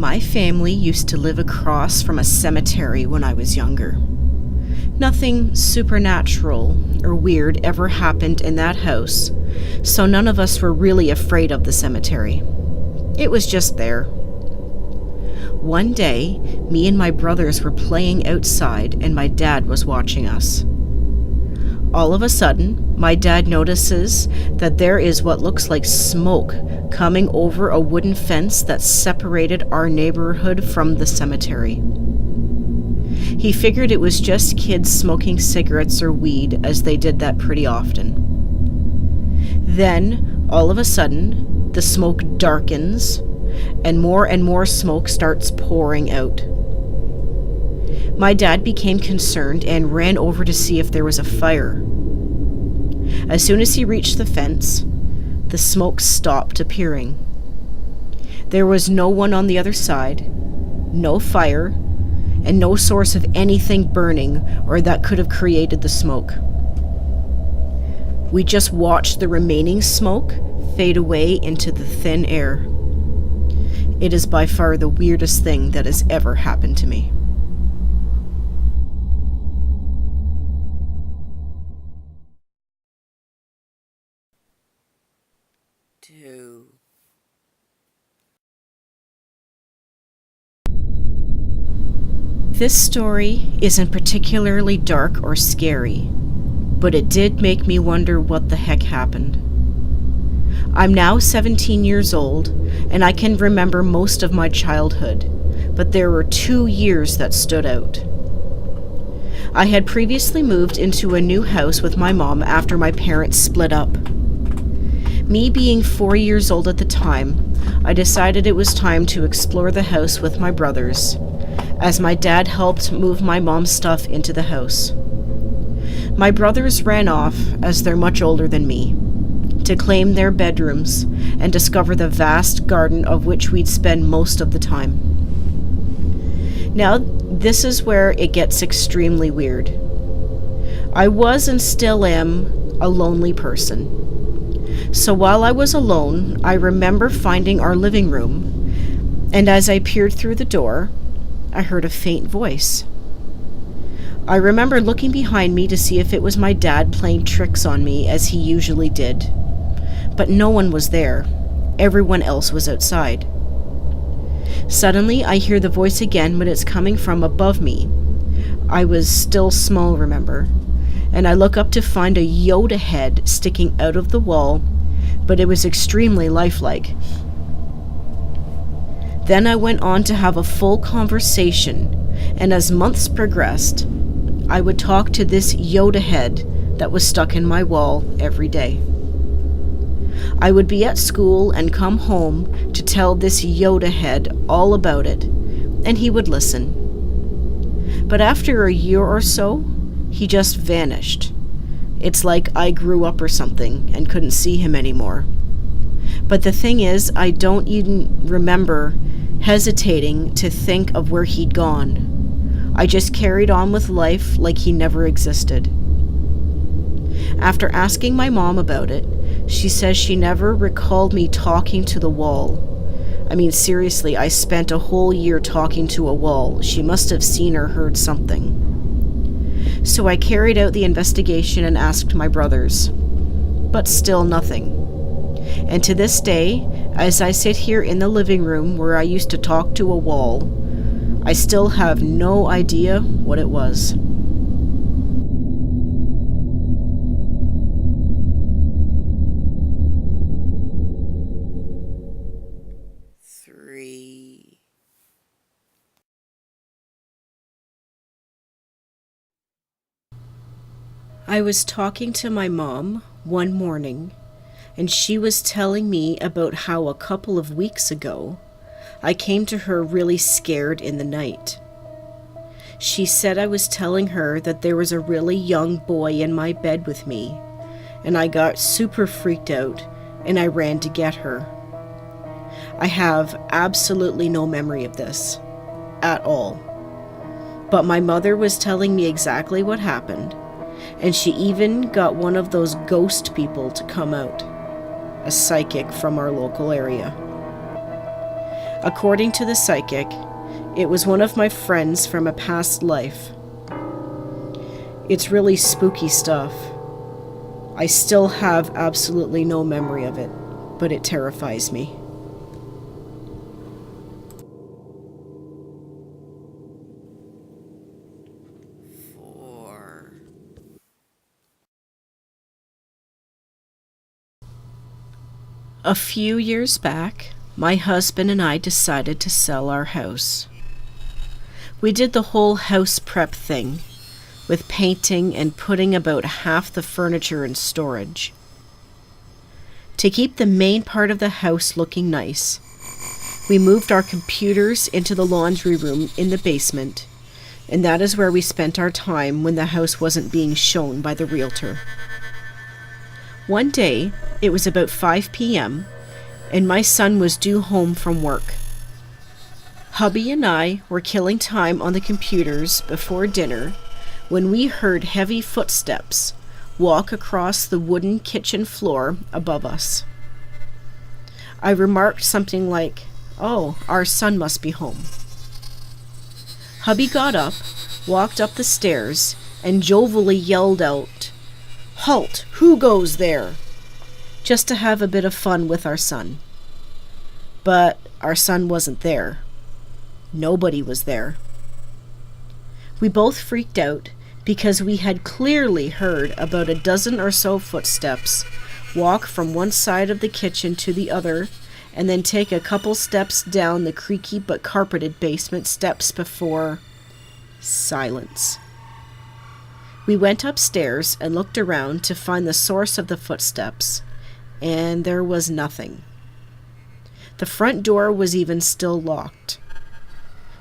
My family used to live across from a cemetery when I was younger. Nothing supernatural or weird ever happened in that house, so none of us were really afraid of the cemetery. It was just there. One day, me and my brothers were playing outside and my dad was watching us. All of a sudden, my dad notices that there is what looks like smoke coming over a wooden fence that separated our neighborhood from the cemetery. He figured it was just kids smoking cigarettes or weed, as they did that pretty often. Then, all of a sudden, the smoke darkens and more smoke starts pouring out. My dad became concerned and ran over to see if there was a fire. As soon as he reached the fence, the smoke stopped appearing. There was no one on the other side, no fire, and no source of anything burning or that could have created the smoke. We just watched the remaining smoke fade away into the thin air. It is by far the weirdest thing that has ever happened to me. This story isn't particularly dark or scary, but it did make me wonder what the heck happened. I'm now 17 years old, and I can remember most of my childhood, but there were 2 years that stood out. I had previously moved into a new house with my mom after my parents split up. Me being 4 years old at the time, I decided it was time to explore the house with my brothers, as my dad helped move my mom's stuff into the house. My brothers ran off, as they're much older than me, to claim their bedrooms and discover the vast garden of which we'd spend most of the time. Now, this is where it gets extremely weird. I was and still am a lonely person. So while I was alone, I remember finding our living room, and as I peered through the door, I heard a faint voice. I remember looking behind me to see if it was my dad playing tricks on me as he usually did. But no one was there. Everyone else was outside. Suddenly, I hear the voice again, but it's coming from above me. I was still small, remember, and I look up to find a Yoda head sticking out of the wall, but it was extremely lifelike. Then I went on to have a full conversation, and as months progressed, I would talk to this Yoda head that was stuck in my wall every day. I would be at school and come home to tell this Yoda head all about it, and he would listen. But after a year or so, he just vanished. It's like I grew up or something and couldn't see him anymore. But the thing is, I don't even remember hesitating to think of where he'd gone. I just carried on with life like he never existed. After asking my mom about it, she says she never recalled me talking to the wall. I mean, seriously, I spent a whole year talking to a wall. She must have seen or heard something. So I carried out the investigation and asked my brothers. But still nothing. And to this day, as I sit here in the living room where I used to talk to a wall, I still have no idea what it was. I was talking to my mom one morning, and she was telling me about how a couple of weeks ago, I came to her really scared in the night. She said I was telling her that there was a really young boy in my bed with me, and I got super freaked out, and I ran to get her. I have absolutely no memory of this, at all. But my mother was telling me exactly what happened, and she even got one of those ghost people to come out, a psychic from our local area. According to the psychic, it was one of my friends from a past life. It's really spooky stuff. I still have absolutely no memory of it, but it terrifies me. A few years back, my husband and I decided to sell our house. We did the whole house prep thing, with painting and putting about half the furniture in storage. To keep the main part of the house looking nice, we moved our computers into the laundry room in the basement, and that is where we spent our time when the house wasn't being shown by the realtor. One day, it was about 5 p.m., and my son was due home from work. Hubby and I were killing time on the computers before dinner when we heard heavy footsteps walk across the wooden kitchen floor above us. I remarked something like, "Oh, our son must be home." Hubby got up, walked up the stairs, and jovially yelled out, "Halt! Who goes there?" just to have a bit of fun with our son. But our son wasn't there. Nobody was there. We both freaked out because we had clearly heard about a dozen or so footsteps walk from one side of the kitchen to the other and then take a couple steps down the creaky but carpeted basement steps before silence. We went upstairs and looked around to find the source of the footsteps, and there was nothing. The front door was even still locked.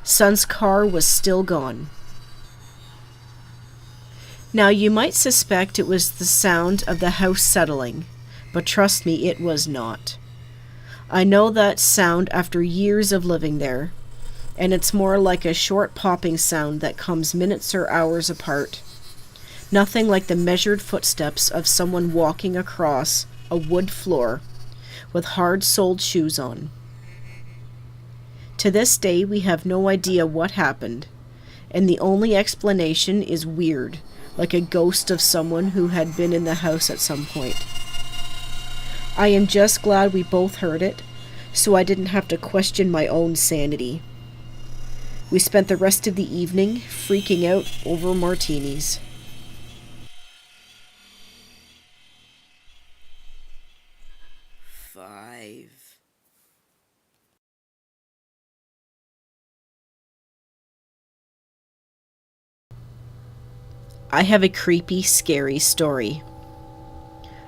Son's car was still gone. Now, you might suspect it was the sound of the house settling, but trust me, it was not. I know that sound after years of living there, and it's more like a short popping sound that comes minutes or hours apart. Nothing like the measured footsteps of someone walking across a wood floor with hard-soled shoes on. To this day, we have no idea what happened, and the only explanation is weird, like a ghost of someone who had been in the house at some point. I am just glad we both heard it, so I didn't have to question my own sanity. We spent the rest of the evening freaking out over martinis. I have a creepy, scary story.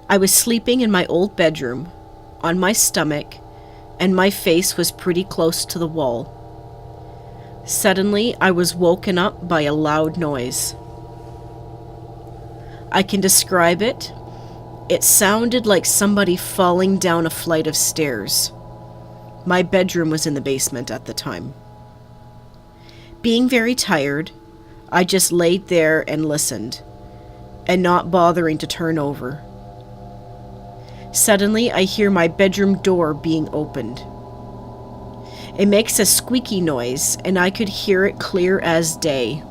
I was sleeping in my old bedroom, on my stomach, and my face was pretty close to the wall. Suddenly, I was woken up by a loud noise. I can describe it. It sounded like somebody falling down a flight of stairs. My bedroom was in the basement at the time. Being very tired, I just laid there and listened, and not bothering to turn over. Suddenly, I hear my bedroom door being opened. It makes a squeaky noise, and I could hear it clear as day.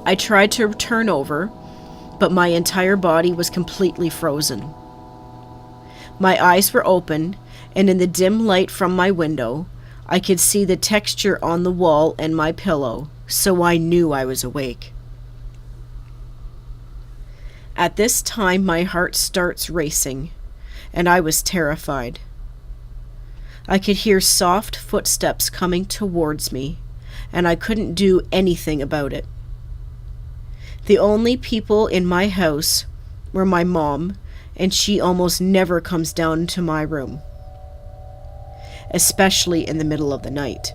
I tried to turn over, but my entire body was completely frozen. My eyes were open, and in the dim light from my window, I could see the texture on the wall and my pillow, so I knew I was awake. At this time, my heart starts racing, and I was terrified. I could hear soft footsteps coming towards me, and I couldn't do anything about it. The only people in my house were my mom, and she almost never comes down to my room, especially in the middle of the night.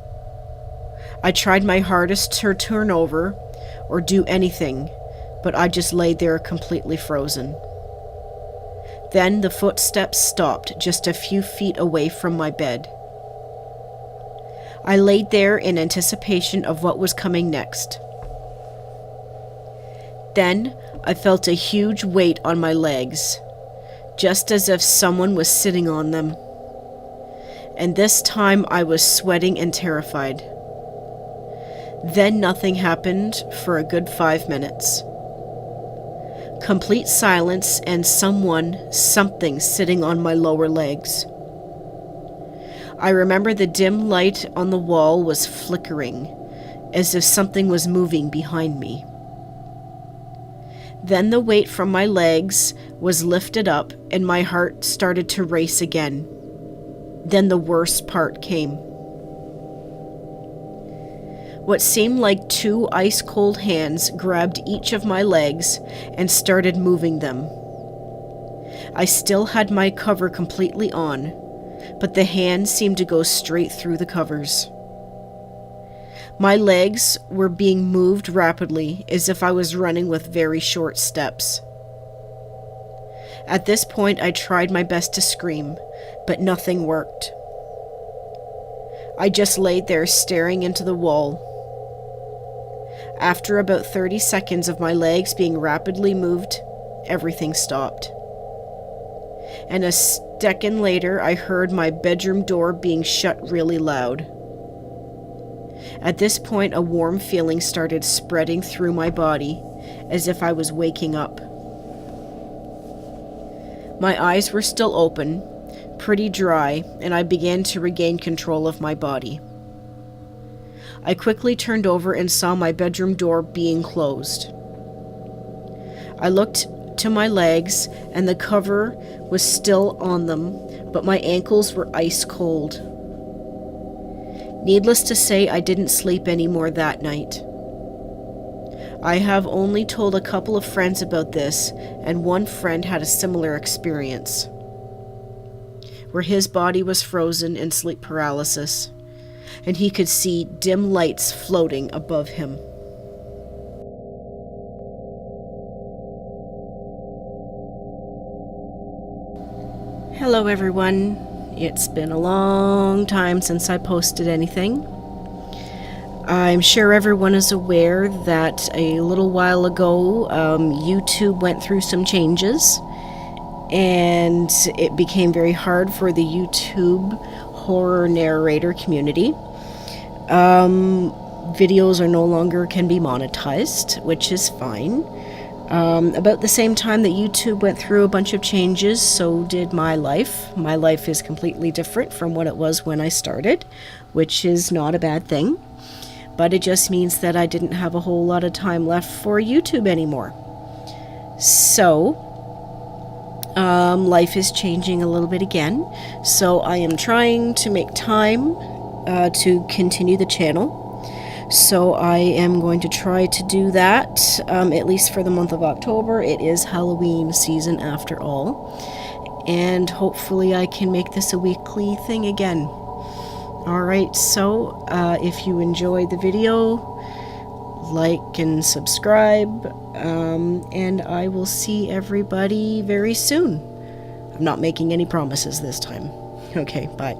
I tried my hardest to turn over or do anything, but I just laid there completely frozen. Then the footsteps stopped just a few feet away from my bed. I laid there in anticipation of what was coming next. Then I felt a huge weight on my legs, just as if someone was sitting on them. and this time I was sweating and terrified. Then nothing happened for a good 5 minutes. Complete silence and something sitting on my lower legs. I remember the dim light on the wall was flickering, as if something was moving behind me. Then the weight from my legs was lifted up and my heart started to race again. Then the worst part came. What seemed like 2 ice-cold hands grabbed each of my legs and started moving them. I still had my cover completely on, but the hands seemed to go straight through the covers. My legs were being moved rapidly, as if I was running with very short steps. At this point, I tried my best to scream, but nothing worked. I just laid there staring into the wall. After about 30 seconds of my legs being rapidly moved, everything stopped. And a second later, I heard my bedroom door being shut really loud. At this point, a warm feeling started spreading through my body, as if I was waking up. My eyes were still open, pretty dry, and I began to regain control of my body. I quickly turned over and saw my bedroom door being closed. I looked to my legs, and the cover was still on them, but my ankles were ice cold. Needless to say, I didn't sleep anymore that night. I have only told a couple of friends about this, and one friend had a similar experience, where his body was frozen in sleep paralysis, and he could see dim lights floating above him. Hello everyone. It's been a long time since I posted anything. I'm sure everyone is aware that a little while ago, YouTube went through some changes, and it became very hard for the YouTube horror narrator community. Videos are no longer can be monetized, which is fine. About the same time that YouTube went through a bunch of changes, so did my life. My life is completely different from what it was when I started, which is not a bad thing. But it just means that I didn't have a whole lot of time left for YouTube anymore. So, life is changing a little bit again. So I am trying to make time to continue the channel. So I am going to try to do that, at least for the month of October. It is Halloween season after all. And hopefully I can make this a weekly thing again. Alright, so if you enjoyed the video, like and subscribe, and I will see everybody very soon. I'm not making any promises this time. Okay, bye.